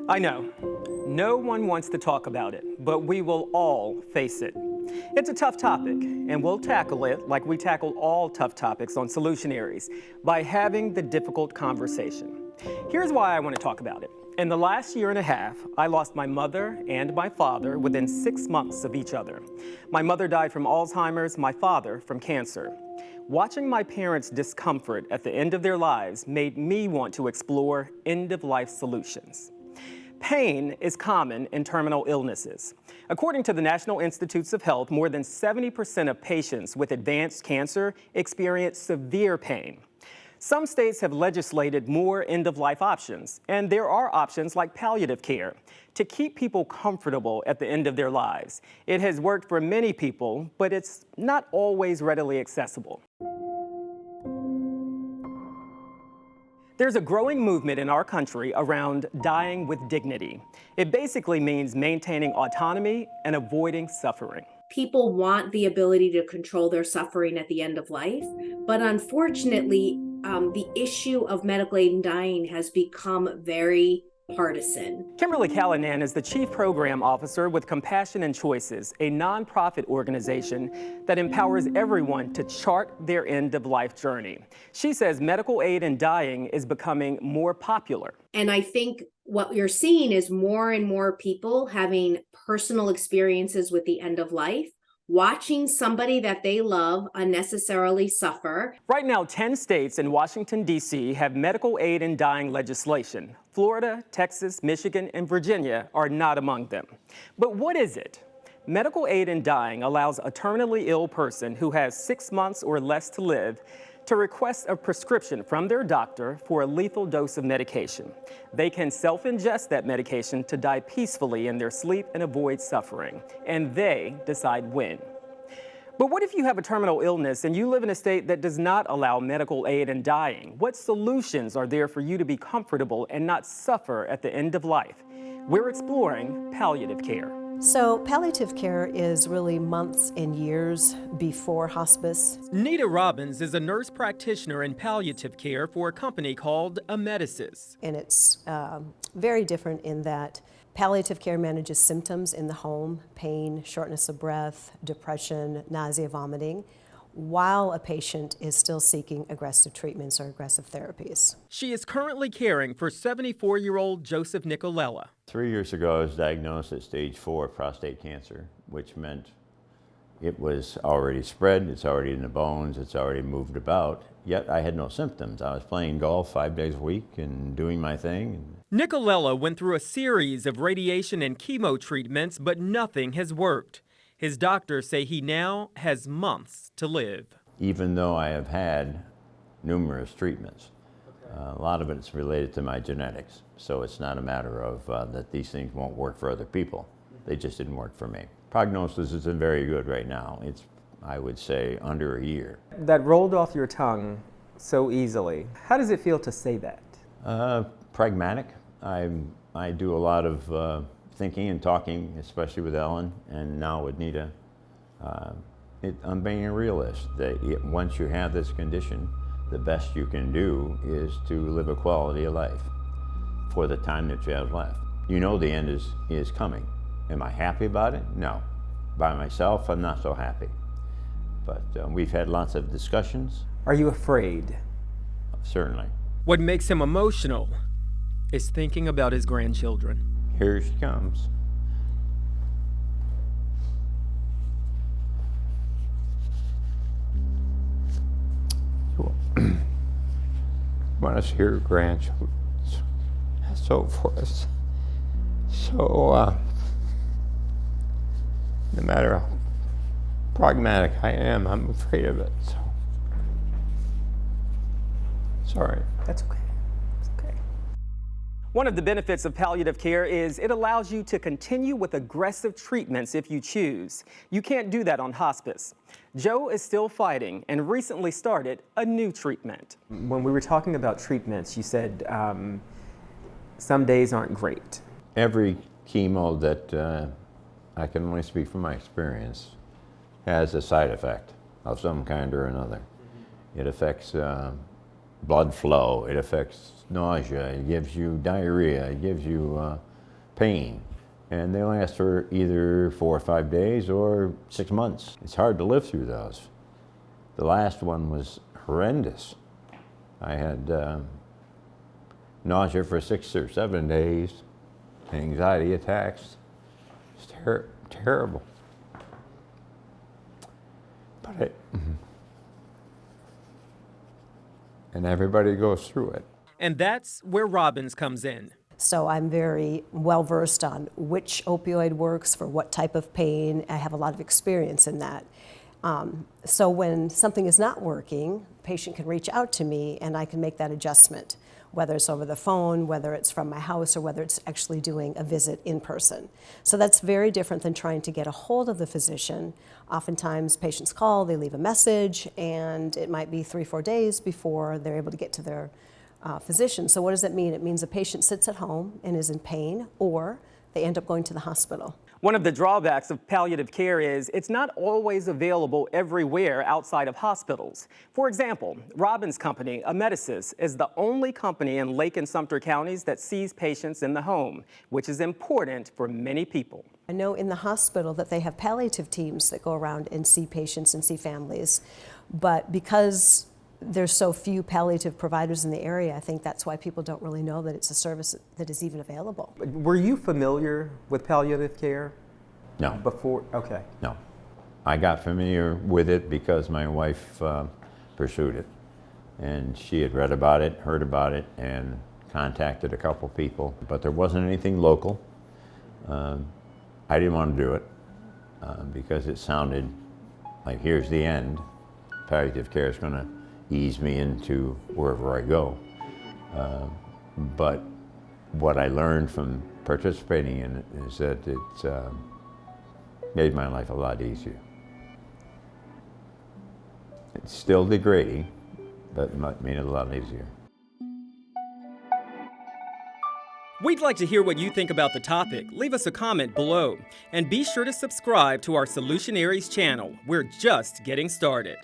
I know, no one wants to talk about it, but we will all face it. It's a tough topic, and we'll tackle it like we tackle all tough topics on Solutionaries, by having the difficult conversation. Here's why I want to talk about it. In the last year and a half, I lost my mother and my father within 6 months of each other. My mother died from Alzheimer's, my father from cancer. Watching my parents' discomfort at the end of their lives made me want to explore end-of-life solutions. Pain is common in terminal illnesses. According to the National Institutes of Health, more than 70% of patients with advanced cancer experience severe pain. Some states have legislated more end-of-life options, and there are options like palliative care to keep people comfortable at the end of their lives. It has worked for many people, but it's not always readily accessible. There's a growing movement in our country around dying with dignity. It basically means maintaining autonomy and avoiding suffering. People want the ability to control their suffering at the end of life, but unfortunately, the issue of medical aid in dying has become very partisan. Kimberly Callanan is the Chief Program Officer with Compassion and Choices, a nonprofit organization that empowers everyone to chart their end-of-life journey. She says medical aid in dying is becoming more popular. And I think what you're seeing is more and more people having personal experiences with the end of life, watching somebody that they love unnecessarily suffer. Right now, 10 states and Washington, D.C. have medical aid in dying legislation. Florida, Texas, Michigan, and Virginia are not among them. But what is it? Medical aid in dying allows a terminally ill person who has 6 months or less to live to request a prescription from their doctor for a lethal dose of medication. They can self-ingest that medication to die peacefully in their sleep and avoid suffering, and they decide when. But what if you have a terminal illness and you live in a state that does not allow medical aid in dying? What solutions are there for you to be comfortable and not suffer at the end of life? We're exploring palliative care. So palliative care is really months and years before hospice. Nita Robbins is a nurse practitioner in palliative care for a company called Amedisys. And it's very different in that palliative care manages symptoms in the home: pain, shortness of breath, depression, nausea, vomiting, while a patient is still seeking aggressive treatments or aggressive therapies. She is currently caring for 74-year-old Joseph Nicolella. 3 years ago, I was diagnosed at stage 4 prostate cancer, which meant it was already spread, it's already in the bones, it's already moved about, yet I had no symptoms. I was playing golf 5 days a week and doing my thing. Nicolella went through a series of radiation and chemo treatments, but nothing has worked. His doctors say he now has months to live. Even though I have had numerous treatments, a lot of it's related to my genetics. So it's not a matter of that these things won't work for other people. They just didn't work for me. Prognosis isn't very good right now. It's, I would say, under a year. That rolled off your tongue so easily. How does it feel to say that? Pragmatic. I do a lot of thinking and talking, especially with Ellen and now with Nita. I'm being a realist that once you have this condition, the best you can do is to live a quality of life for the time that you have left. You know the end is coming. Am I happy about it? No. By myself, I'm not so happy. But we've had lots of discussions. Are you afraid? Certainly. What makes him emotional is thinking about his grandchildren. Here she comes. Want to see her grandchildren, so forth. So, no matter how pragmatic I am, I'm afraid of it. So, sorry. That's okay. It's okay. One of the benefits of palliative care is it allows you to continue with aggressive treatments if you choose. You can't do that on hospice. Joe is still fighting and recently started a new treatment. When we were talking about treatments, you said some days aren't great. Every chemo that I can only speak from my experience has a side effect of some kind or another. It affects blood flow, it affects nausea, it gives you diarrhea, it gives you pain. And they last for either 4 or 5 days or 6 months. It's hard to live through those. The last one was horrendous. I had nausea for 6 or 7 days, anxiety attacks. It's terrible. But and everybody goes through it. And that's where Robbins comes in. So I'm very well versed on which opioid works for what type of pain. I have a lot of experience in that. So when something is not working, the patient can reach out to me and I can make that adjustment, whether it's over the phone, whether it's from my house, or whether it's actually doing a visit in person. So that's very different than trying to get a hold of the physician. Oftentimes patients call, they leave a message, and it might be 3 or 4 days before they're able to get to their physician. So what does that mean? It means a patient sits at home and is in pain, or they end up going to the hospital. One of the drawbacks of palliative care is it's not always available everywhere outside of hospitals. For example, Robbins' company, Amedisys, is the only company in Lake and Sumter counties that sees patients in the home, which is important for many people. I know in the hospital that they have palliative teams that go around and see patients and see families, but because there's so few palliative providers in the area, I think that's why people don't really know that it's a service that is even available. Were you familiar with palliative care? No. Before? Okay. No. I got familiar with it because my wife pursued it. And she had read about it, heard about it, and contacted a couple people. But there wasn't anything local. I didn't want to do it because it sounded like, here's the end. Palliative care is going to ease me into wherever I go. But what I learned from participating in it is that it's made my life a lot easier. It's still degrading, but it made it a lot easier. We'd like to hear what you think about the topic. Leave us a comment below. And be sure to subscribe to our Solutionaries channel. We're just getting started.